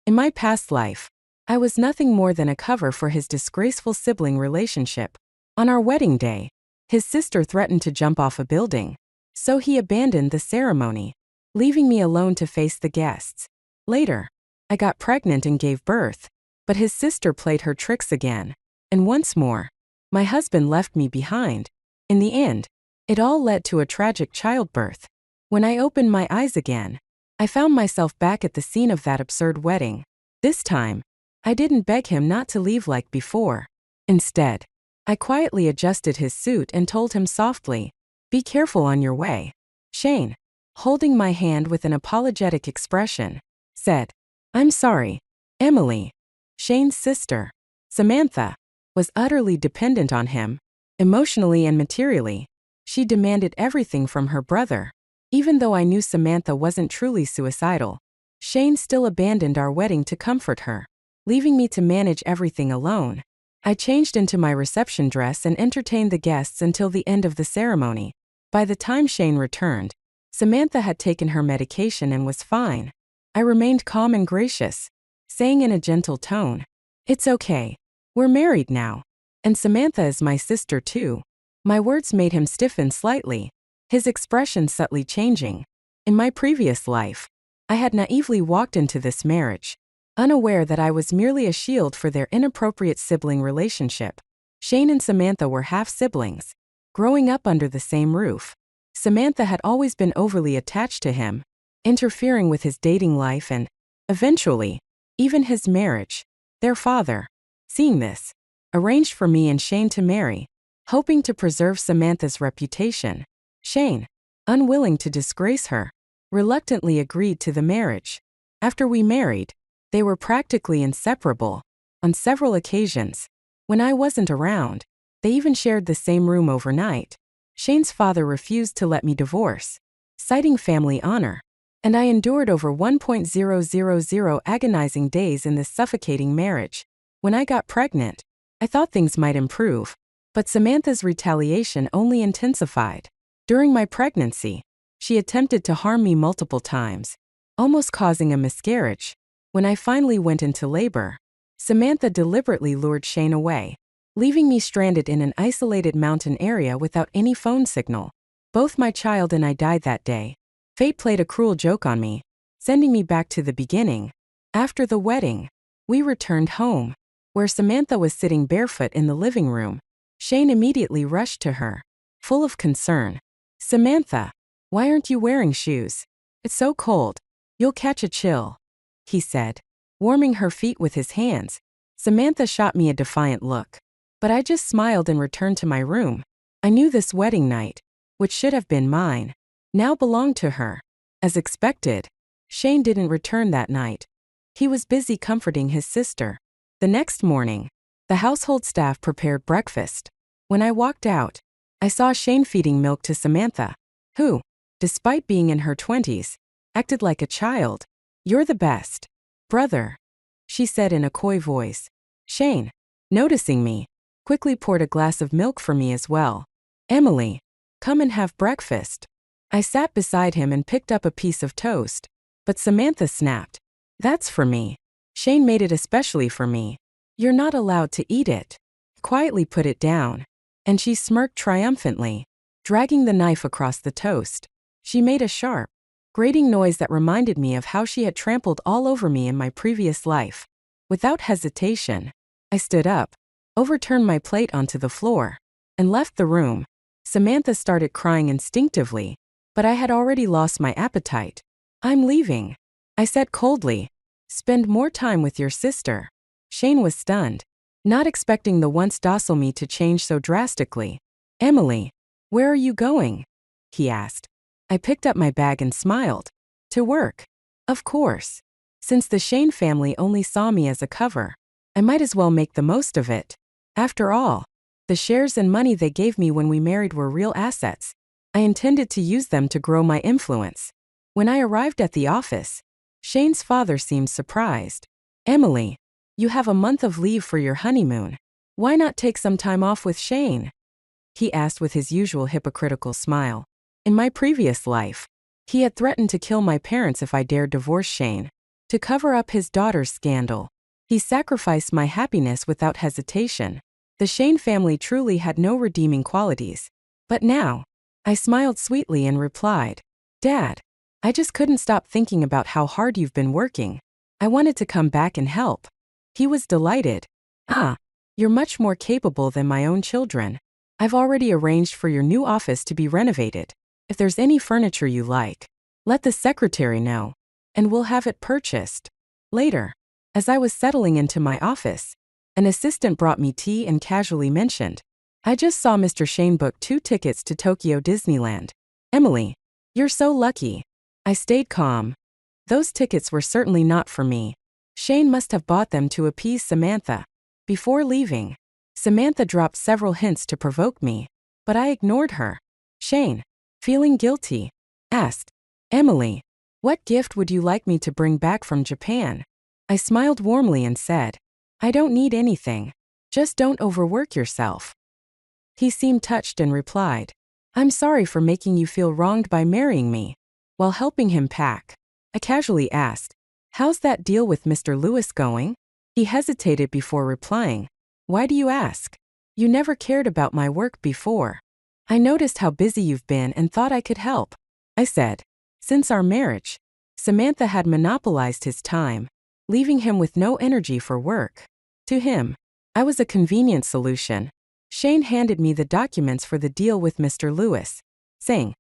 In my past life, I was nothing more than a cover for his disgraceful sibling relationship. On our wedding day, his sister threatened to jump off a building, so he abandoned the ceremony, leaving me alone to face the guests. Later, I got pregnant and gave birth, but his sister played her tricks again, and once more, my husband left me behind. In the end, it all led to a tragic childbirth. When I opened my eyes again, I found myself back at the scene of that absurd wedding. This time, I didn't beg him not to leave like before. Instead, I quietly adjusted his suit and told him softly, "Be careful on your way." Shane, holding my hand with an apologetic expression, said, "I'm sorry, Emily." Shane's sister, Samantha, was utterly dependent on him, emotionally and materially. She demanded everything from her brother. Even though I knew Samantha wasn't truly suicidal, Shane still abandoned our wedding to comfort her, leaving me to manage everything alone. I changed into my reception dress and entertained the guests until the end of the ceremony. By the time Shane returned, Samantha had taken her medication and was fine. I remained calm and gracious, saying in a gentle tone, "It's okay. We're married now. And Samantha is my sister too." My words made him stiffen slightly, his expression subtly changing. In my previous life, I had naively walked into this marriage, unaware that I was merely a shield for their inappropriate sibling relationship. Shane and Samantha were half-siblings, growing up under the same roof. Samantha had always been overly attached to him, interfering with his dating life and, eventually, even his marriage. Their father, seeing this, arranged for me and Shane to marry, hoping to preserve Samantha's reputation. Shane, unwilling to disgrace her, reluctantly agreed to the marriage. After we married, they were practically inseparable. On several occasions, when I wasn't around, they even shared the same room overnight. Shane's father refused to let me divorce, citing family honor, and I endured over 1,000 agonizing days in this suffocating marriage. When I got pregnant, I thought things might improve, but Samantha's retaliation only intensified. During my pregnancy, she attempted to harm me multiple times, almost causing a miscarriage. When I finally went into labor, Samantha deliberately lured Shane away, leaving me stranded in an isolated mountain area without any phone signal. Both my child and I died that day. Fate played a cruel joke on me, sending me back to the beginning. After the wedding, we returned home, where Samantha was sitting barefoot in the living room. Shane immediately rushed to her, full of concern. "Samantha, why aren't you wearing shoes? It's so cold. You'll catch a chill," he said, warming her feet with his hands. Samantha shot me a defiant look, but I just smiled and returned to my room. I knew this wedding night, which should have been mine, now belonged to her. As expected, Shane didn't return that night. He was busy comforting his sister. The next morning, the household staff prepared breakfast. When I walked out, I saw Shane feeding milk to Samantha, who, despite being in her 20s, acted like a child. "You're the best, brother," she said in a coy voice. Shane, noticing me, quickly poured a glass of milk for me as well. "Emily, come and have breakfast." I sat beside him and picked up a piece of toast, but Samantha snapped, "That's for me. Shane made it especially for me. You're not allowed to eat it." Quietly put it down, and she smirked triumphantly, dragging the knife across the toast. She made a sharp, grating noise that reminded me of how she had trampled all over me in my previous life. Without hesitation, I stood up, overturned my plate onto the floor, and left the room. Samantha started crying instinctively, but I had already lost my appetite. "I'm leaving," I said coldly. "Spend more time with your sister." Shane was stunned, not expecting the once docile me to change so drastically. "Emily, where are you going?" he asked. I picked up my bag and smiled. "To work. Of course. Since the Shane family only saw me as a cover, I might as well make the most of it. After all, the shares and money they gave me when we married were real assets. I intended to use them to grow my influence." When I arrived at the office, Shane's father seemed surprised. "Emily, you have a month of leave for your honeymoon. Why not take some time off with Shane?" he asked with his usual hypocritical smile. In my previous life, he had threatened to kill my parents if I dared divorce Shane. To cover up his daughter's scandal. He sacrificed my happiness without hesitation. The Shane family truly had no redeeming qualities. But now, I smiled sweetly and replied, Dad, I just couldn't stop thinking about how hard you've been working. I wanted to come back and help. He was delighted. Ah, you're much more capable than my own children. I've already arranged for your new office to be renovated. If there's any furniture you like, let the secretary know, and we'll have it purchased. Later, as I was settling into my office, an assistant brought me tea and casually mentioned, I just saw Mr. Shane book 2 tickets to Tokyo Disneyland. Emily, you're so lucky. I stayed calm. Those tickets were certainly not for me. Shane must have bought them to appease Samantha. Before leaving, Samantha dropped several hints to provoke me, but I ignored her. Shane, feeling guilty, asked, Emily, what gift would you like me to bring back from Japan? I smiled warmly and said, I don't need anything. Just don't overwork yourself. He seemed touched and replied, I'm sorry for making you feel wronged by marrying me. While helping him pack, I casually asked, how's that deal with Mr. Lewis going? He hesitated before replying, why do you ask? You never cared about my work before. I noticed how busy you've been and thought I could help. I said, since our marriage, Samantha had monopolized his time, leaving him with no energy for work. To him, I was a convenient solution. Shane handed me the documents for the deal with Mr. Lewis, saying,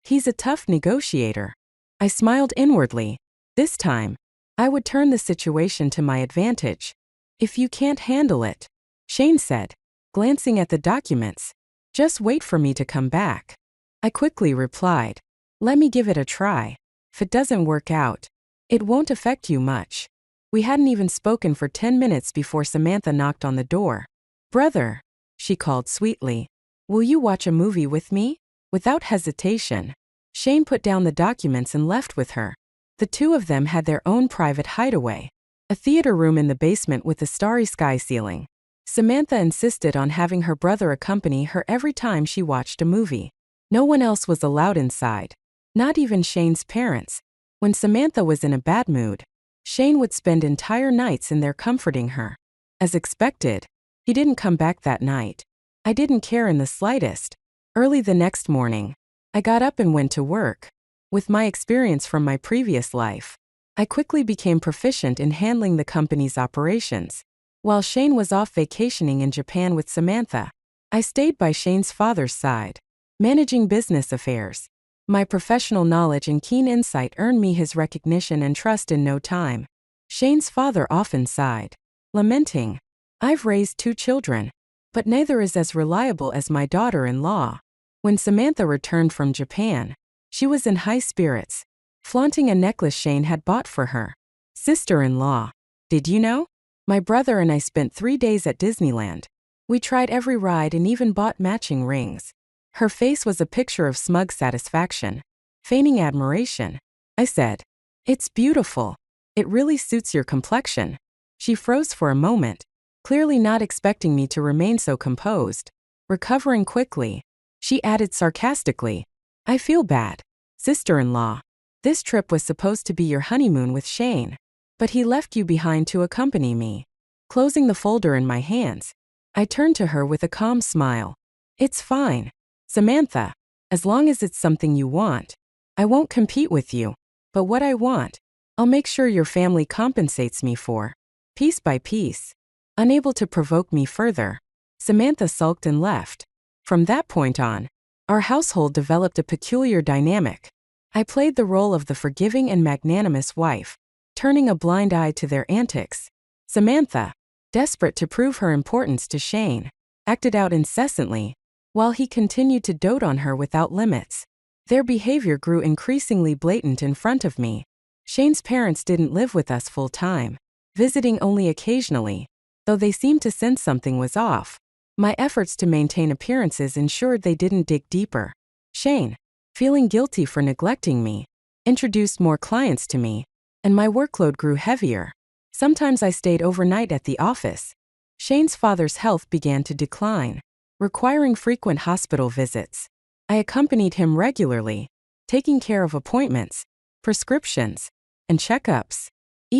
he's a tough negotiator. I smiled inwardly. This time, I would turn the situation to my advantage. If you can't handle it, Shane said, glancing at the documents, just wait for me to come back. I quickly replied, let me give it a try. If it doesn't work out, it won't affect you much. We hadn't even spoken for 10 minutes before Samantha knocked on the door. Brother, she called sweetly, will you watch a movie with me? Without hesitation, Shane put down the documents and left with her. The two of them had their own private hideaway, a theater room in the basement with a starry sky ceiling. Samantha insisted on having her brother accompany her every time she watched a movie. No one else was allowed inside, not even Shane's parents. When Samantha was in a bad mood, Shane would spend entire nights in there comforting her. As expected, he didn't come back that night. I didn't care in the slightest. Early the next morning, I got up and went to work. With my experience from my previous life, I quickly became proficient in handling the company's operations. While Shane was off vacationing in Japan with Samantha, I stayed by Shane's father's side, managing business affairs. My professional knowledge and keen insight earned me his recognition and trust in no time. Shane's father often sighed, lamenting, I've raised 2 children, but neither is as reliable as my daughter-in-law. When Samantha returned from Japan, she was in high spirits, flaunting a necklace Shane had bought for her. Sister-in-law, did you know? My brother and I spent 3 days at Disneyland. We tried every ride and even bought matching rings. Her face was a picture of smug satisfaction, feigning admiration. I said, it's beautiful. It really suits your complexion. She froze for a moment, clearly not expecting me to remain so composed. Recovering quickly, she added sarcastically, I feel bad, sister-in-law. This trip was supposed to be your honeymoon with Shane, but he left you behind to accompany me. Closing the folder in my hands, I turned to her with a calm smile. It's fine, Samantha, as long as it's something you want. I won't compete with you, but what I want, I'll make sure your family compensates me for. Piece by piece. Unable to provoke me further, Samantha sulked and left. From that point on, our household developed a peculiar dynamic. I played the role of the forgiving and magnanimous wife, turning a blind eye to their antics. Samantha, desperate to prove her importance to Shane, acted out incessantly, while he continued to dote on her without limits. Their behavior grew increasingly blatant in front of me. Shane's parents didn't live with us full-time, visiting only occasionally, though they seemed to sense something was off. My efforts to maintain appearances ensured they didn't dig deeper. Shane, feeling guilty for neglecting me, introduced more clients to me, and my workload grew heavier. Sometimes I stayed overnight at the office. Shane's father's health began to decline, requiring frequent hospital visits. I accompanied him regularly, taking care of appointments, prescriptions, and checkups.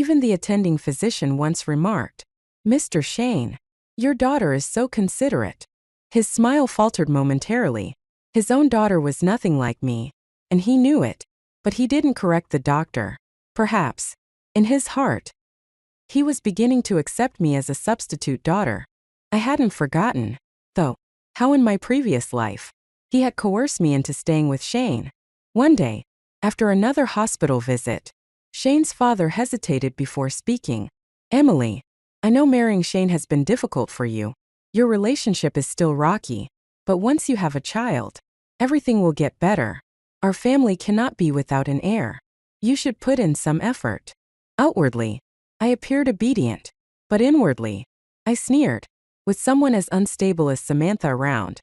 Even the attending physician once remarked, "Mr. Shane, your daughter is so considerate." His smile faltered momentarily. His own daughter was nothing like me, and he knew it, but he didn't correct the doctor. Perhaps, in his heart, he was beginning to accept me as a substitute daughter. I hadn't forgotten, though, how in my previous life, he had coerced me into staying with Shane. One day, after another hospital visit, Shane's father hesitated before speaking. "Emily, I know marrying Shane has been difficult for you. Your relationship is still rocky, but once you have a child, everything will get better. Our family cannot be without an heir. You should put in some effort." Outwardly, I appeared obedient, but inwardly, I sneered. With someone as unstable as Samantha around,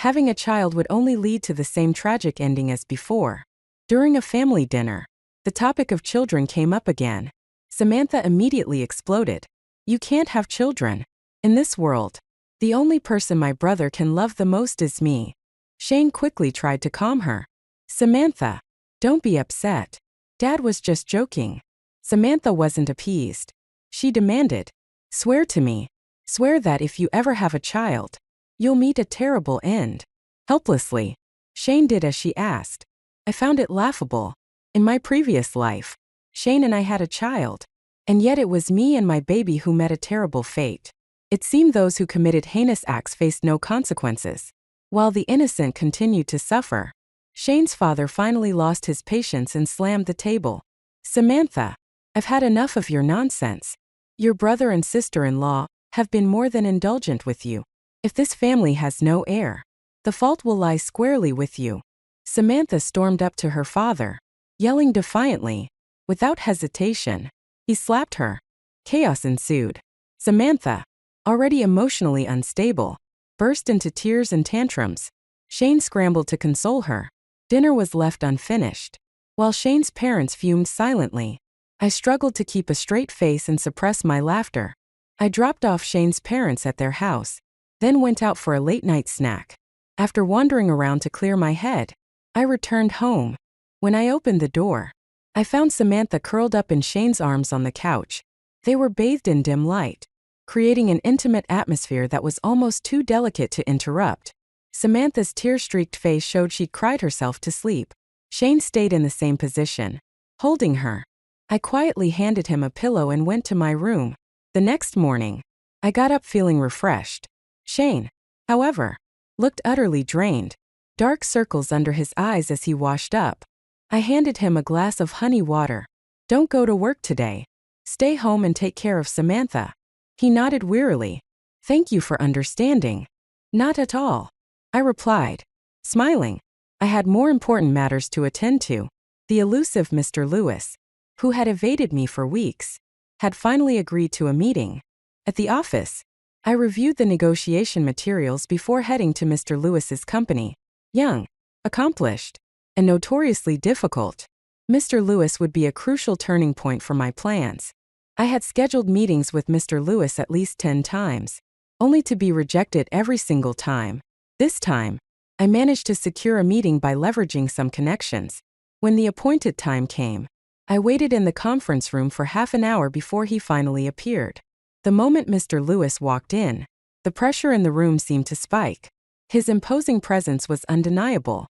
having a child would only lead to the same tragic ending as before. During a family dinner, the topic of children came up again. Samantha immediately exploded. "You can't have children. In this world, the only person my brother can love the most is me." Shane quickly tried to calm her. "Samantha, don't be upset. Dad was just joking." Samantha wasn't appeased. She demanded, "Swear to me. Swear that if you ever have a child, you'll meet a terrible end." Helplessly, Shane did as she asked. I found it laughable. In my previous life, Shane and I had a child, and yet it was me and my baby who met a terrible fate. It seemed those who committed heinous acts faced no consequences, while the innocent continued to suffer. Shane's father finally lost his patience and slammed the table. "Samantha, I've had enough of your nonsense. Your brother and sister-in-law have been more than indulgent with you. If this family has no heir, the fault will lie squarely with you." Samantha stormed up to her father, yelling defiantly. Without hesitation, he slapped her. Chaos ensued. Samantha, already emotionally unstable, burst into tears and tantrums. Shane scrambled to console her. Dinner was left unfinished, while Shane's parents fumed silently. I struggled to keep a straight face and suppress my laughter. I dropped off Shane's parents at their house, then went out for a late-night snack. After wandering around to clear my head, I returned home. When I opened the door, I found Samantha curled up in Shane's arms on the couch. They were bathed in dim light, creating an intimate atmosphere that was almost too delicate to interrupt. Samantha's tear-streaked face showed she'd cried herself to sleep. Shane stayed in the same position, holding her. I quietly handed him a pillow and went to my room. The next morning, I got up feeling refreshed. Shane, however, looked utterly drained, dark circles under his eyes as he washed up. I handed him a glass of honey water. "Don't go to work today. Stay home and take care of Samantha." He nodded wearily. "Thank you for understanding." "Not at all," I replied, smiling. I had more important matters to attend to. The elusive Mr. Lewis, who had evaded me for weeks, had finally agreed to a meeting. At the office, I reviewed the negotiation materials before heading to Mr. Lewis's company. Young, accomplished, and notoriously difficult, Mr. Lewis would be a crucial turning point for my plans. I had scheduled meetings with Mr. Lewis at least 10 times, only to be rejected every single time. This time, I managed to secure a meeting by leveraging some connections. When the appointed time came, I waited in the conference room for half an hour before he finally appeared. The moment Mr. Lewis walked in, the pressure in the room seemed to spike. His imposing presence was undeniable.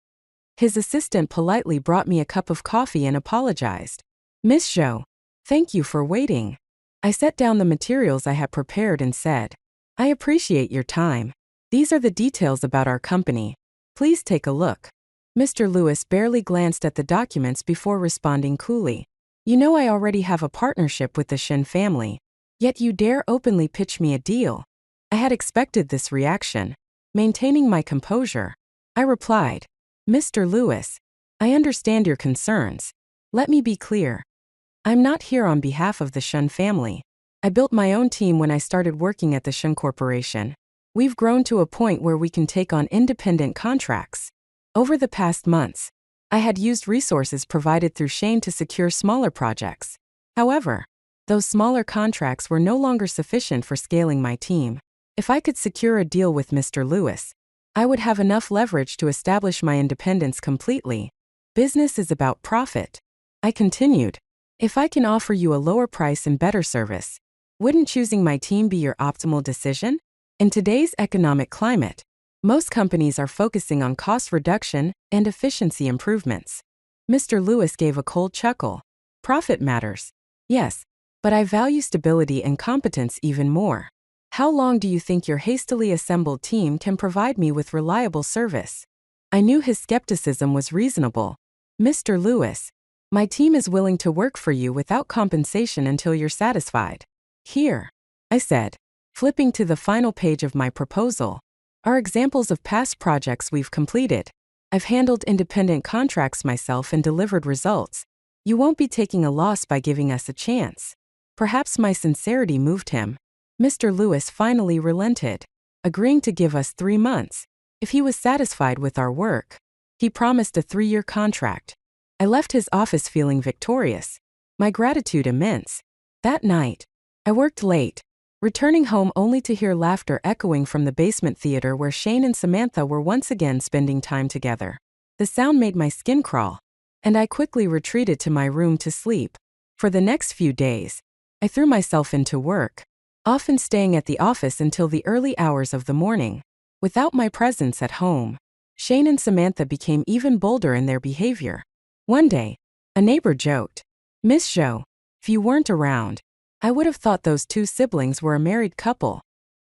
His assistant politely brought me a cup of coffee and apologized. "Miss Zhou, thank you for waiting." I set down the materials I had prepared and said, "I appreciate your time. These are the details about our company. Please take a look." Mr. Lewis barely glanced at the documents before responding coolly. "You know I already have a partnership with the Shen family, yet you dare openly pitch me a deal." I had expected this reaction. Maintaining my composure, I replied, "Mr. Lewis, I understand your concerns. Let me be clear. I'm not here on behalf of the Shen family. I built my own team when I started working at the Shen Corporation. We've grown to a point where we can take on independent contracts. Over the past months, I had used resources provided through Shane to secure smaller projects. However, those smaller contracts were no longer sufficient for scaling my team. If I could secure a deal with Mr. Lewis, I would have enough leverage to establish my independence completely. Business is about profit," I continued. If I can offer you a lower price and better service, wouldn't choosing my team be your optimal decision? In today's economic climate, most companies are focusing on cost reduction and efficiency improvements. Mr. Lewis gave a cold chuckle. Profit matters. Yes, but I value stability and competence even more. How long do you think your hastily assembled team can provide me with reliable service? I knew his skepticism was reasonable. Mr. Lewis, my team is willing to work for you without compensation until you're satisfied. Here, I said, flipping to the final page of my proposal, are examples of past projects we've completed. I've handled independent contracts myself and delivered results. You won't be taking a loss by giving us a chance. Perhaps my sincerity moved him. Mr. Lewis finally relented, agreeing to give us 3 months. If he was satisfied with our work, he promised a 3-year contract. I left his office feeling victorious, my gratitude immense. That night, I worked late, returning home only to hear laughter echoing from the basement theater where Shane and Samantha were once again spending time together. The sound made my skin crawl, and I quickly retreated to my room to sleep. For the next few days, I threw myself into work, often staying at the office until the early hours of the morning. Without my presence at home, Shane and Samantha became even bolder in their behavior. One day, a neighbor joked, "Miss Jo, if you weren't around, I would have thought those 2 siblings were a married couple."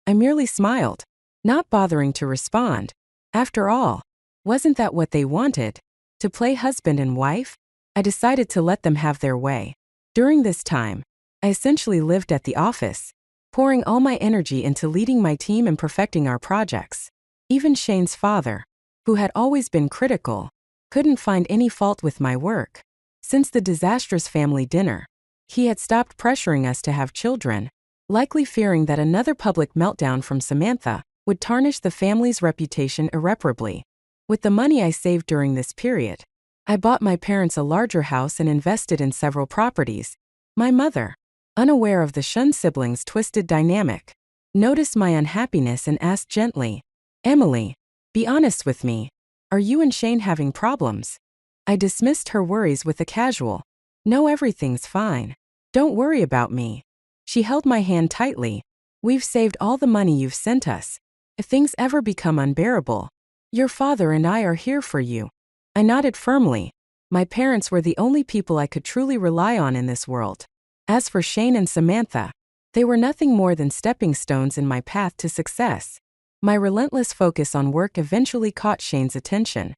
I merely smiled, not bothering to respond. After all, wasn't that what they wanted? To play husband and wife? I decided to let them have their way. During this time, I essentially lived at the office, pouring all my energy into leading my team and perfecting our projects. Even Shane's father, who had always been critical, couldn't find any fault with my work. Since the disastrous family dinner, he had stopped pressuring us to have children, likely fearing that another public meltdown from Samantha would tarnish the family's reputation irreparably. With the money I saved during this period, I bought my parents a larger house and invested in several properties. My mother, unaware of the Shun siblings' twisted dynamic, noticed my unhappiness and asked gently, "Emily, be honest with me. Are you and Shane having problems?" I dismissed her worries with a casual, "No, everything's fine. Don't worry about me." She held my hand tightly. "We've saved all the money you've sent us. If things ever become unbearable, your father and I are here for you." I nodded firmly. My parents were the only people I could truly rely on in this world. As for Shane and Samantha, they were nothing more than stepping stones in my path to success. My relentless focus on work eventually caught Shane's attention.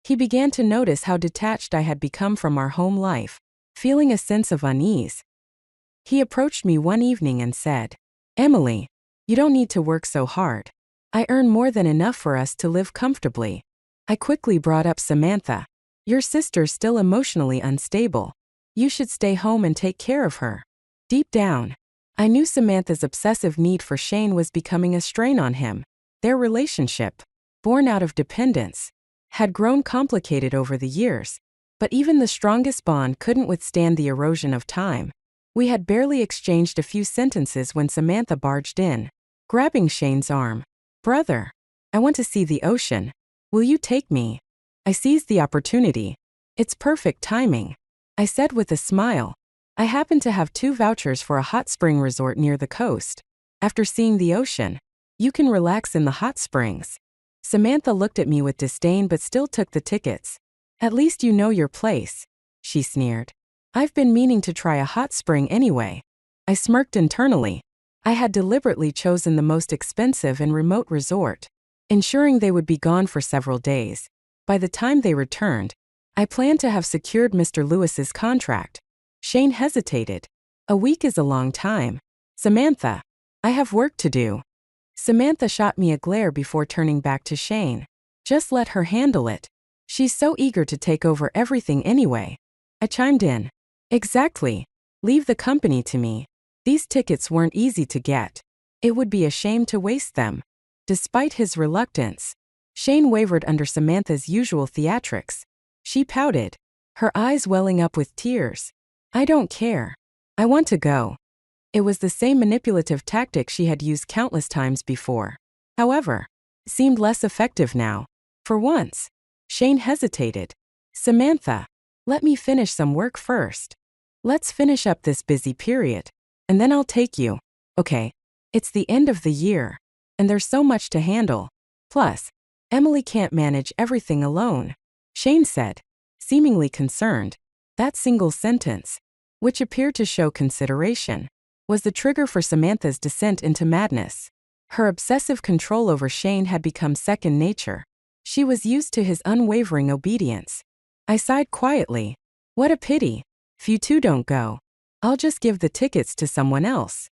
He began to notice how detached I had become from our home life, feeling a sense of unease. He approached me one evening and said, "Emily, you don't need to work so hard. I earn more than enough for us to live comfortably." I quickly brought up Samantha. "Your sister's still emotionally unstable. You should stay home and take care of her." Deep down, I knew Samantha's obsessive need for Shane was becoming a strain on him. Their relationship, born out of dependence, had grown complicated over the years, but even the strongest bond couldn't withstand the erosion of time. We had barely exchanged a few sentences when Samantha barged in, grabbing Shane's arm. "Brother, I want to see the ocean. Will you take me?" I seized the opportunity. "It's perfect timing," I said with a smile. I happen to have 2 vouchers for a hot spring resort near the coast. After seeing the ocean, you can relax in the hot springs. Samantha looked at me with disdain but still took the tickets. "At least you know your place," she sneered. "I've been meaning to try a hot spring anyway." I smirked internally. I had deliberately chosen the most expensive and remote resort, ensuring they would be gone for several days. By the time they returned, I planned to have secured Mr. Lewis's contract. Shane hesitated. "A week is a long time. Samantha, I have work to do." Samantha shot me a glare before turning back to Shane. "Just let her handle it. She's so eager to take over everything anyway." I chimed in. "Exactly. Leave the company to me. These tickets weren't easy to get. It would be a shame to waste them." Despite his reluctance, Shane wavered under Samantha's usual theatrics. She pouted, her eyes welling up with tears. "I don't care. I want to go." It was the same manipulative tactic she had used countless times before. However, it seemed less effective now. For once, Shane hesitated. "Samantha, let me finish some work first." Let's finish up this busy period. And then I'll take you. Okay. It's the end of the year. And there's so much to handle. Plus, Emily can't manage everything alone, Shane said, seemingly concerned. That single sentence, which appeared to show consideration, was the trigger for Samantha's descent into madness. Her obsessive control over Shane had become second nature. She was used to his unwavering obedience. I sighed quietly. What a pity. If you two don't go, I'll just give the tickets to someone else.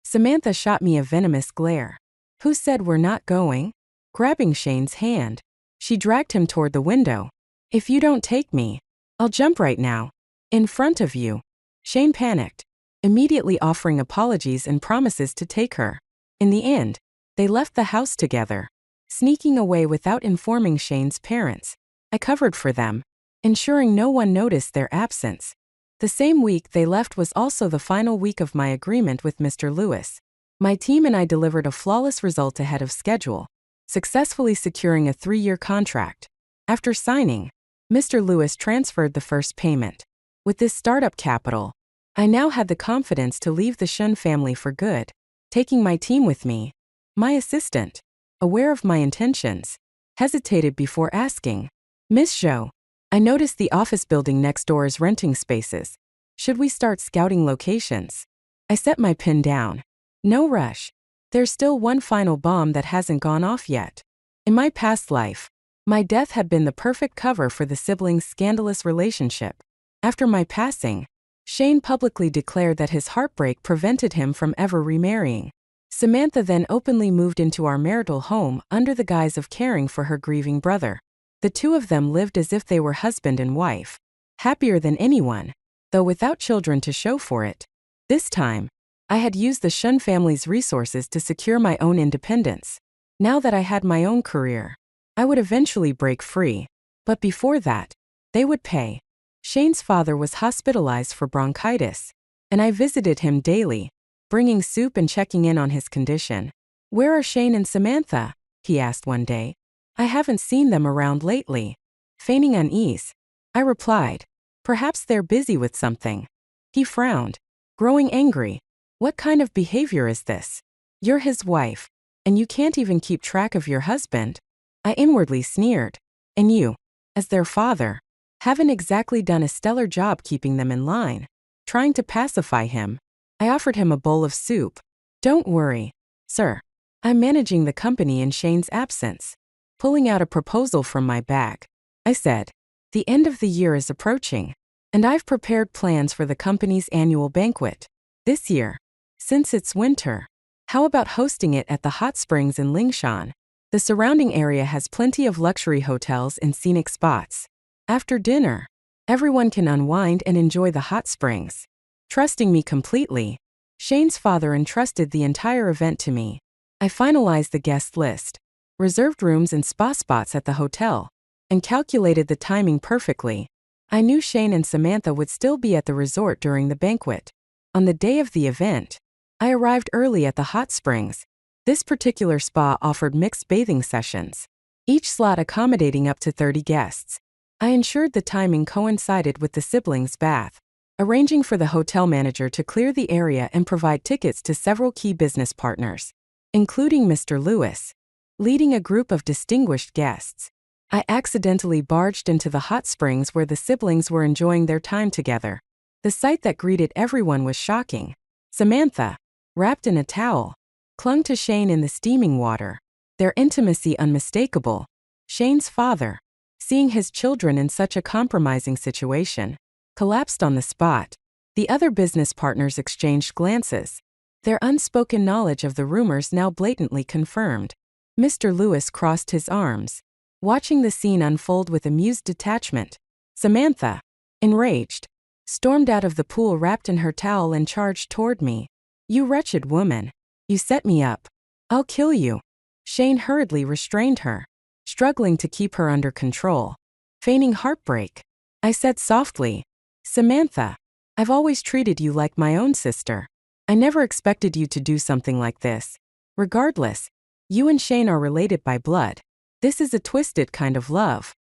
Samantha shot me a venomous glare. Who said we're not going? Grabbing Shane's hand, she dragged him toward the window. If you don't take me, I'll jump right now. In front of you. Shane panicked, immediately offering apologies and promises to take her. In the end, they left the house together, sneaking away without informing Shane's parents. I covered for them, ensuring no one noticed their absence. The same week they left was also the final week of my agreement with Mr. Lewis. My team and I delivered a flawless result ahead of schedule, successfully securing a 3-year contract. After signing, Mr. Lewis transferred the first payment. With this startup capital, I now had the confidence to leave the Shun family for good, taking my team with me. My assistant, aware of my intentions, hesitated before asking, Miss Zhou, I noticed the office building next door is renting spaces. Should we start scouting locations? I set my pen down. No rush. There's still one final bomb that hasn't gone off yet. In my past life, my death had been the perfect cover for the siblings' scandalous relationship. After my passing, Shane publicly declared that his heartbreak prevented him from ever remarrying. Samantha then openly moved into our marital home under the guise of caring for her grieving brother. The two of them lived as if they were husband and wife, happier than anyone, though without children to show for it. This time, I had used the Shun family's resources to secure my own independence. Now that I had my own career, I would eventually break free. But before that, they would pay. Shane's father was hospitalized for bronchitis, and I visited him daily, bringing soup and checking in on his condition. Where are Shane and Samantha? He asked one day. I haven't seen them around lately. Feigning unease, I replied, perhaps they're busy with something. He frowned, growing angry. What kind of behavior is this? You're his wife, and you can't even keep track of your husband. I inwardly sneered. And you, as their father, haven't exactly done a stellar job keeping them in line. Trying to pacify him, I offered him a bowl of soup. Don't worry, sir. I'm managing the company in Shane's absence. Pulling out a proposal from my bag, I said, the end of the year is approaching, and I've prepared plans for the company's annual banquet. This year, since it's winter, how about hosting it at the hot springs in Lingshan? The surrounding area has plenty of luxury hotels and scenic spots. After dinner, everyone can unwind and enjoy the hot springs. Trusting me completely, Shane's father entrusted the entire event to me. I finalized the guest list, reserved rooms and spa spots at the hotel, and calculated the timing perfectly. I knew Shane and Samantha would still be at the resort during the banquet. On the day of the event, I arrived early at the hot springs. This particular spa offered mixed bathing sessions, each slot accommodating up to 30 guests. I ensured the timing coincided with the siblings' bath, arranging for the hotel manager to clear the area and provide tickets to several key business partners, including Mr. Lewis. Leading a group of distinguished guests, I accidentally barged into the hot springs where the siblings were enjoying their time together. The sight that greeted everyone was shocking. Samantha, wrapped in a towel, clung to Shane in the steaming water, their intimacy unmistakable. Shane's father, seeing his children in such a compromising situation, collapsed on the spot. The other business partners exchanged glances, their unspoken knowledge of the rumors now blatantly confirmed. Mr. Lewis crossed his arms, watching the scene unfold with amused detachment. Samantha, enraged, stormed out of the pool wrapped in her towel and charged toward me. You wretched woman. You set me up. I'll kill you. Shane hurriedly restrained her, struggling to keep her under control. Feigning heartbreak, I said softly, Samantha, I've always treated you like my own sister. I never expected you to do something like this. Regardless, you and Shane are related by blood. This is a twisted kind of love.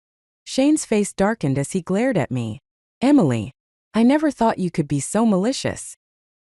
Shane's face darkened as he glared at me. Emily, I never thought you could be so malicious.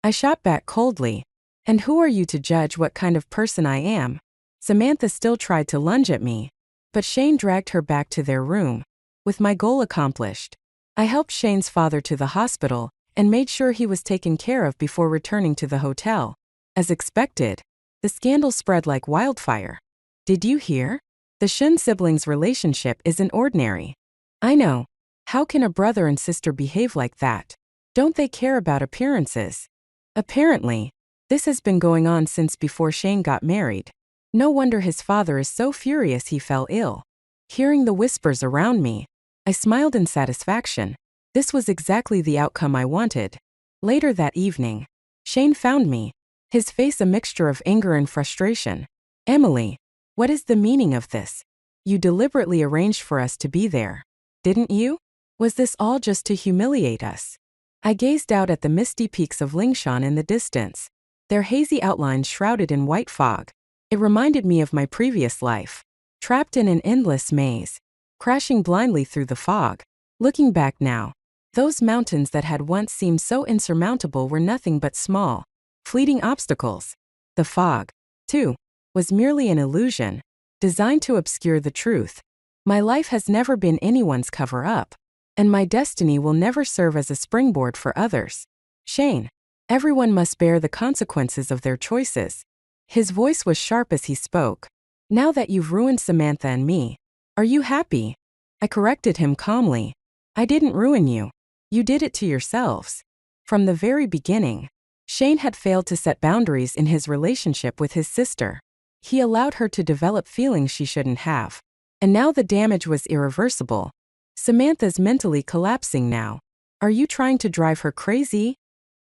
I shot back coldly. And who are you to judge what kind of person I am? Samantha still tried to lunge at me, but Shane dragged her back to their room. With my goal accomplished, I helped Shane's father to the hospital and made sure he was taken care of before returning to the hotel. As expected, the scandal spread like wildfire. Did you hear? The Shun siblings' relationship isn't ordinary. I know. How can a brother and sister behave like that? Don't they care about appearances? Apparently, this has been going on since before Shane got married. No wonder his father is so furious he fell ill. Hearing the whispers around me, I smiled in satisfaction. This was exactly the outcome I wanted. Later that evening, Shane found me, his face a mixture of anger and frustration. Emily, what is the meaning of this? You deliberately arranged for us to be there, didn't you? Was this all just to humiliate us? I gazed out at the misty peaks of Lingshan in the distance, their hazy outlines shrouded in white fog. It reminded me of my previous life, trapped in an endless maze, crashing blindly through the fog. Looking back now, those mountains that had once seemed so insurmountable were nothing but small, fleeting obstacles. The fog, too, was merely an illusion, designed to obscure the truth. My life has never been anyone's cover-up, and my destiny will never serve as a springboard for others. Shane, everyone must bear the consequences of their choices. His voice was sharp as he spoke. Now that you've ruined Samantha and me, are you happy? I corrected him calmly. I didn't ruin you. You did it to yourselves. From the very beginning, Shane had failed to set boundaries in his relationship with his sister. He allowed her to develop feelings she shouldn't have. And now the damage was irreversible. Samantha's mentally collapsing now. Are you trying to drive her crazy?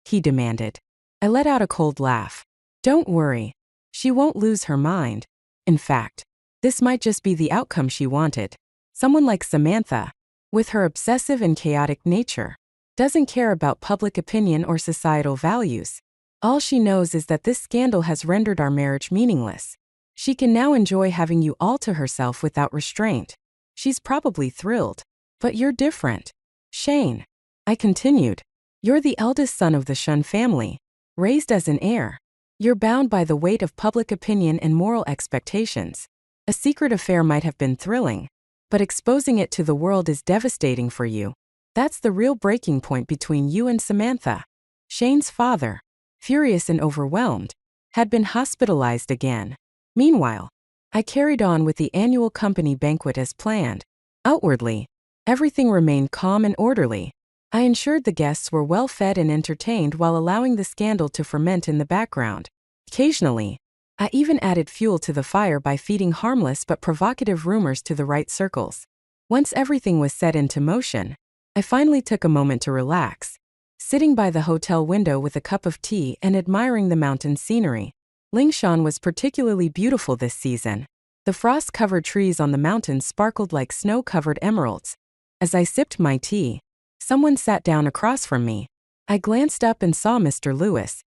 He demanded. I let out a cold laugh. Don't worry. She won't lose her mind. In fact, this might just be the outcome she wanted. Someone like Samantha, with her obsessive and chaotic nature, doesn't care about public opinion or societal values. All she knows is that this scandal has rendered our marriage meaningless. She can now enjoy having you all to herself without restraint. She's probably thrilled. But you're different. Shane, I continued. You're the eldest son of the Shun family, raised as an heir. You're bound by the weight of public opinion and moral expectations. A secret affair might have been thrilling, but exposing it to the world is devastating for you. That's the real breaking point between you and Samantha. Shane's father, furious and overwhelmed, had been hospitalized again. Meanwhile, I carried on with the annual company banquet as planned. Outwardly, everything remained calm and orderly. I ensured the guests were well fed and entertained while allowing the scandal to ferment in the background. Occasionally, I even added fuel to the fire by feeding harmless but provocative rumors to the right circles. Once everything was set into motion, I finally took a moment to relax, sitting by the hotel window with a cup of tea and admiring the mountain scenery. Lingshan was particularly beautiful this season. The frost-covered trees on the mountains sparkled like snow-covered emeralds. As I sipped my tea, someone sat down across from me. I glanced up and saw Mr. Lewis.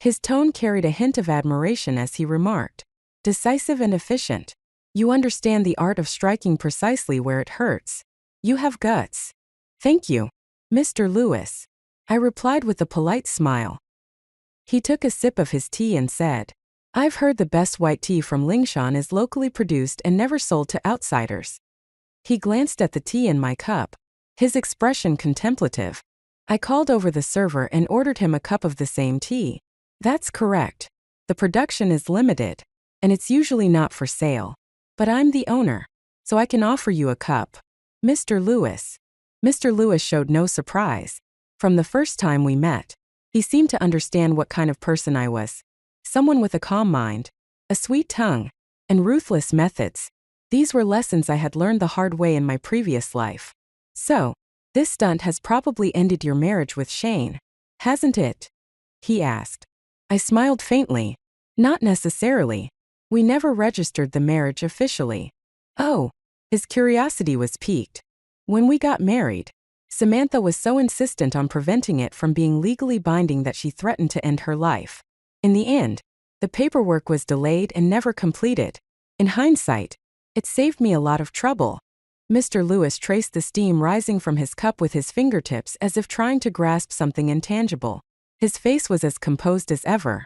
His tone carried a hint of admiration as he remarked, "Decisive and efficient. You understand the art of striking precisely where it hurts. You have guts." "Thank you, Mr. Lewis," I replied with a polite smile. He took a sip of his tea and said, "I've heard the best white tea from Lingshan is locally produced and never sold to outsiders." He glanced at the tea in my cup, his expression contemplative. I called over the server and ordered him a cup of the same tea. "That's correct. The production is limited, and it's usually not for sale. But I'm the owner, so I can offer you a cup, Mr. Lewis." Mr. Lewis showed no surprise. From the first time we met, he seemed to understand what kind of person I was. Someone with a calm mind, a sweet tongue, and ruthless methods. These were lessons I had learned the hard way in my previous life. "So, this stunt has probably ended your marriage with Shane, hasn't it?" he asked. I smiled faintly. "Not necessarily. We never registered the marriage officially." Oh, his curiosity was piqued. When we got married, Samantha was so insistent on preventing it from being legally binding that she threatened to end her life. In the end, the paperwork was delayed and never completed. In hindsight, it saved me a lot of trouble. Mr. Lewis traced the steam rising from his cup with his fingertips as if trying to grasp something intangible. His face was as composed as ever,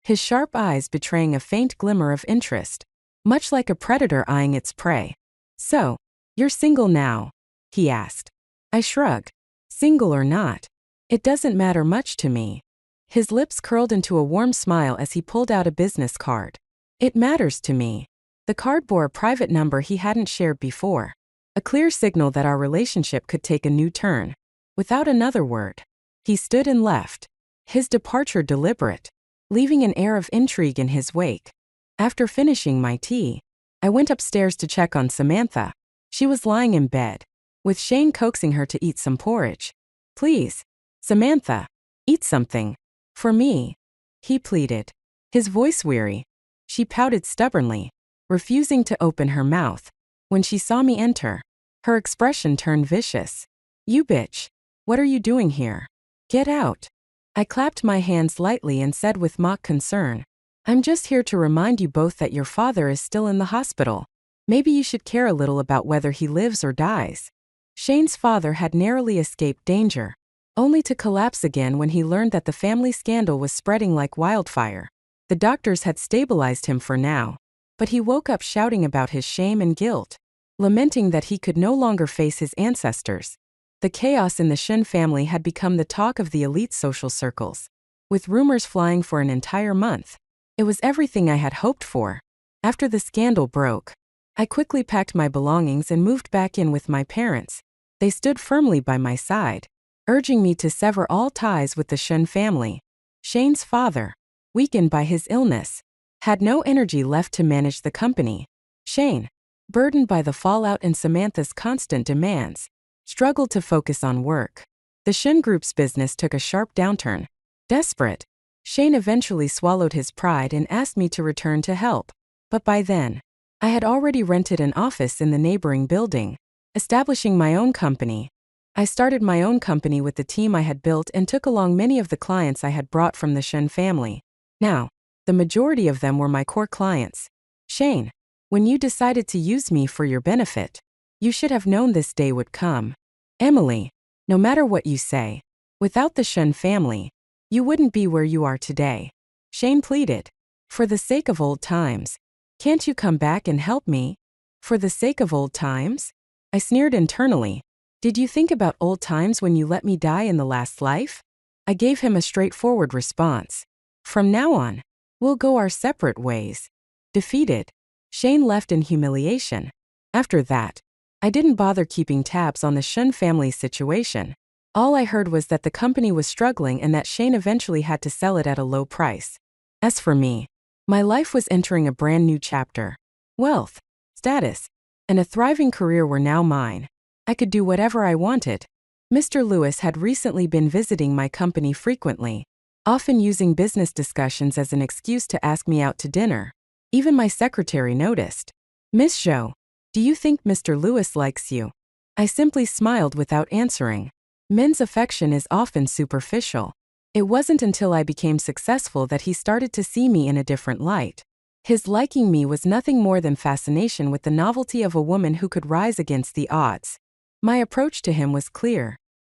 his sharp eyes betraying a faint glimmer of interest, much like a predator eyeing its prey. "So, you're single now?" he asked. I shrugged. "Single or not, it doesn't matter much to me." His lips curled into a warm smile as he pulled out a business card. "It matters to me." The card bore a private number he hadn't shared before, a clear signal that our relationship could take a new turn. Without another word, he stood and left, his departure deliberate, leaving an air of intrigue in his wake. After finishing my tea, I went upstairs to check on Samantha. She was lying in bed, with Shane coaxing her to eat some porridge. "Please, Samantha, eat something. For me," he pleaded, his voice weary. She pouted stubbornly, refusing to open her mouth. When she saw me enter, her expression turned vicious. "You bitch. What are you doing here? Get out." I clapped my hands lightly and said with mock concern, "I'm just here to remind you both that your father is still in the hospital. Maybe you should care a little about whether he lives or dies." Shane's father had narrowly escaped danger, only to collapse again when he learned that the family scandal was spreading like wildfire. The doctors had stabilized him for now, but he woke up shouting about his shame and guilt, lamenting that he could no longer face his ancestors. The chaos in the Shun family had become the talk of the elite social circles, with rumors flying for an entire month. It was everything I had hoped for. After the scandal broke, I quickly packed my belongings and moved back in with my parents. They stood firmly by my side, urging me to sever all ties with the Shun family. Shane's father, weakened by his illness, had no energy left to manage the company. Shane, burdened by the fallout and Samantha's constant demands, struggled to focus on work. The Shun Group's business took a sharp downturn. Desperate, Shane eventually swallowed his pride and asked me to return to help. But by then, I had already rented an office in the neighboring building, establishing my own company. I started my own company with the team I had built and took along many of the clients I had brought from the Shun family. Now, the majority of them were my core clients. "Shane, when you decided to use me for your benefit, you should have known this day would come. Emily, no matter what you say, without the Shun family, you wouldn't be where you are today." Shane pleaded. "For the sake of old times, can't you come back and help me?" "For the sake of old times?" I sneered internally. "Did you think about old times when you let me die in the last life?" I gave him a straightforward response. "From now on, we'll go our separate ways." Defeated, Shane left in humiliation. After that, I didn't bother keeping tabs on the Shun family's situation. All I heard was that the company was struggling and that Shane eventually had to sell it at a low price. As for me, my life was entering a brand new chapter. Wealth, status, and a thriving career were now mine. I could do whatever I wanted. Mr. Lewis had recently been visiting my company frequently, often using business discussions as an excuse to ask me out to dinner. Even my secretary noticed. "Miss Zhou, do you think Mr. Lewis likes you?" I simply smiled without answering. Men's affection is often superficial. It wasn't until I became successful that he started to see me in a different light. His liking me was nothing more than fascination with the novelty of a woman who could rise against the odds. My approach to him was clear.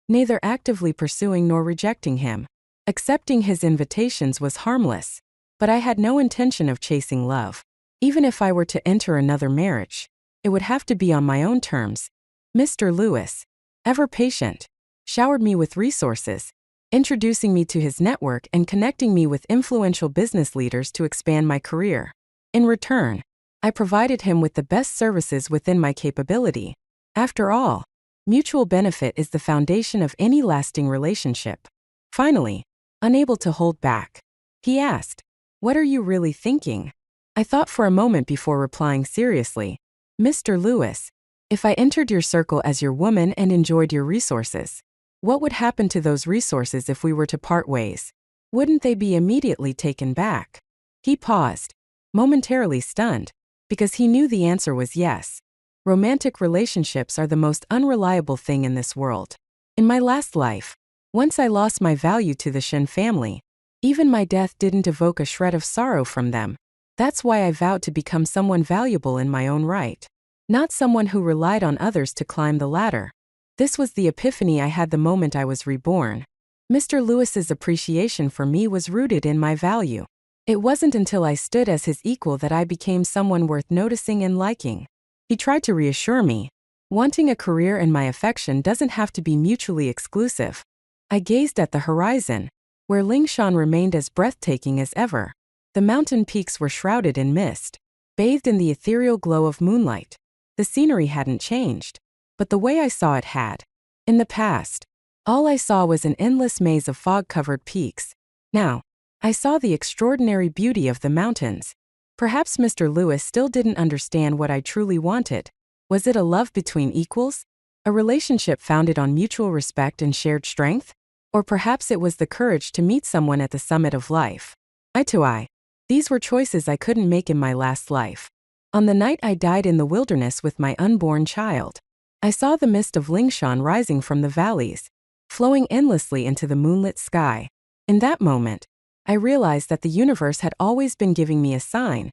Neither actively pursuing nor rejecting him. Accepting his invitations was harmless. But I had no intention of chasing love. Even if I were to enter another marriage, it would have to be on my own terms. Mr. Lewis, ever patient, showered me with resources, introducing me to his network and connecting me with influential business leaders to expand my career. In return, I provided him with the best services within my capability. After all, mutual benefit is the foundation of any lasting relationship. Finally, unable to hold back, he asked, "What are you really thinking?" I thought for a moment before replying seriously. "Mr. Lewis, if I entered your circle as your woman and enjoyed your resources, what would happen to those resources if we were to part ways? Wouldn't they be immediately taken back?" He paused, momentarily stunned, because he knew the answer was yes. Romantic relationships are the most unreliable thing in this world. In my last life, once I lost my value to the Shin family, even my death didn't evoke a shred of sorrow from them. That's why I vowed to become someone valuable in my own right. not someone who relied on others to climb the ladder. This was the epiphany I had the moment I was reborn. Mr. Lewis's appreciation for me was rooted in my value. It wasn't until I stood as his equal that I became someone worth noticing and liking. He tried to reassure me. Wanting a career and my affection doesn't have to be mutually exclusive. I gazed at the horizon, where Lingshan remained as breathtaking as ever. The mountain peaks were shrouded in mist, bathed in the ethereal glow of moonlight. The scenery hadn't changed, but the way I saw it had. In the past, all I saw was an endless maze of fog-covered peaks. Now, I saw the extraordinary beauty of the mountains. Perhaps Mr. Lewis still didn't understand what I truly wanted. Was it a love between equals? A relationship founded on mutual respect and shared strength? Or perhaps it was the courage to meet someone at the summit of life. Eye to eye. These were choices I couldn't make in my last life. On the night I died in the wilderness with my unborn child, I saw the mist of Lingshan rising from the valleys, flowing endlessly into the moonlit sky. In that moment, I realized that the universe had always been giving me a sign.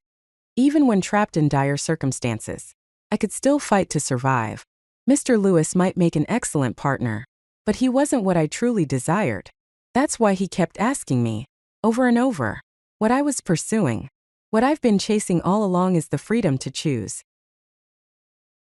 Even when trapped in dire circumstances, I could still fight to survive. Mr. Lewis might make an excellent partner, but he wasn't what I truly desired. That's why he kept asking me, over and over, what I was pursuing. What I've been chasing all along is the freedom to choose.